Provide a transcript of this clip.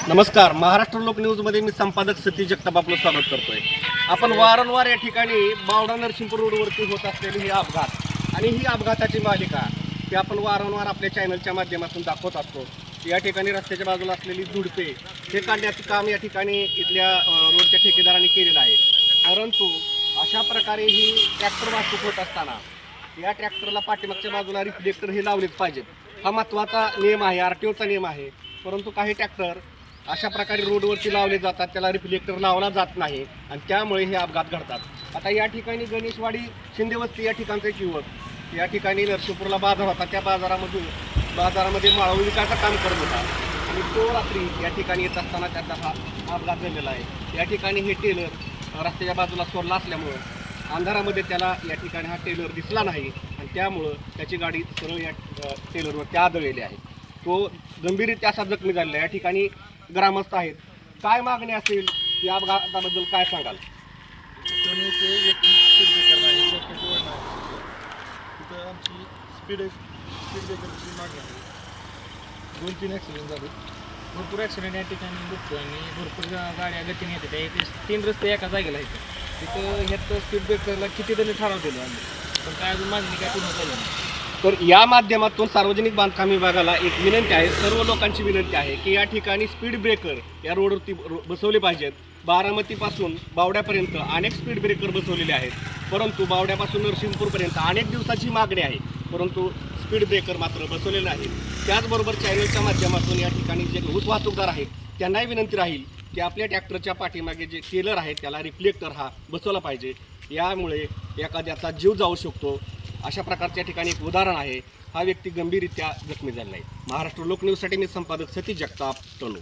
नमस्कार. महाराष्ट्र लोक न्यूजमध्ये मी संपादक सतीश जगताप आपलं स्वागत करतोय. आपण वारंवार या ठिकाणी बावडा नरसिंहपूर रोडवरती होत असलेले हे अपघात आणि ही अपघाताची मालिका ही आपण वारंवार आपल्या चॅनलच्या माध्यमातून दाखवत असतो. या ठिकाणी रस्त्याच्या बाजूला असलेली झुडपे हे काढण्याचं काम या ठिकाणी इथल्या रोडच्या ठेकेदारांनी केलेलं आहे. परंतु अशा प्रकारे ही ट्रॅक्टर वाहतूक होत असताना या ट्रॅक्टरला पाठीमागच्या बाजूला रिफ्लेक्टर हे लावलेच पाहिजेत. हा महत्त्वाचा नियम आहे, RTOचा नियम आहे. परंतु काही ट्रॅक्टर अशा प्रकारे रोडवरती लावले जातात, त्याला रिफ्लेक्टर लावला जात नाही आणि त्यामुळे हे अपघात घडतात. आता या ठिकाणी गणेशवाडी शिंदेवस्ती या ठिकाणचं एक युवक या ठिकाणी नरसिंहपूरला बाजार होता, त्या बाजारामध्ये माळव विकायचं काम करत होता आणि तो रात्री या ठिकाणी येत असताना त्याचा हा अपघात झालेला आहे. या ठिकाणी हे टेलर रस्त्याच्या बाजूला सोडला असल्यामुळं अंधारामध्ये त्याला या ठिकाणी हा टेलर दिसला नाही आणि त्यामुळं त्याची गाडी सरळ या टेलरवरती आदळलेली आहे. तो गंभीररित्या असा जखमी झालेला आहे. या ठिकाणी ग्रामस्थ आहेत. काय मागणी असेल या अपघाताबद्दल काय सांगाल? तिथं आमची स्पीड ब्रेकरची मागणी आहे. 2-3 ॲक्सिडेंट झाले. भरपूर ॲक्सिडेंट या ठिकाणी बघतो आणि भरपूर गाड्या गतीने येतात. ते 3 रस्ते एका जागेला आहेत. तिथं ह्यात स्पीड ब्रेकरला किती तरी ठरवलेलं आम्ही, पण काय अजून मागणी काय पूर्ण झालं नाही. तर या माध्यमातून सार्वजनिक बांधकाम विभागाला एक विनंती आहे, सर्व लोकांची विनंती आहे की या ठिकाणी स्पीड ब्रेकर या रोडवरती बसवले पाहिजेत. बारामतीपासून बावड्यापर्यंत अनेक स्पीड ब्रेकर बसवलेले आहेत, परंतु बावड्यापासून नरसिंहपूरपर्यंत अनेक दिवसाची मागणी आहे, परंतु स्पीड ब्रेकर मात्र बसवलेले नाही. त्याचबरोबर चॅनलच्या माध्यमातून या ठिकाणी जे ऊस वाहतूकदार आहेत त्यांनाही विनंती राहील की आपल्या ट्रॅक्टरच्या पाठीमागे जे टेलर आहे त्याला रिफ्लेक्टर हा बसवला पाहिजे. यामुळे एखाद्याचा जीव जाऊ शकतो. अशा प्रकारच्या ठिकाणी एक उदाहरण आहे. हा व्यक्ती गंभीररित्या जखमी झाला आहे. महाराष्ट्र लोक न्यूजसाठी मी संपादक सतीश जगताप, तणू.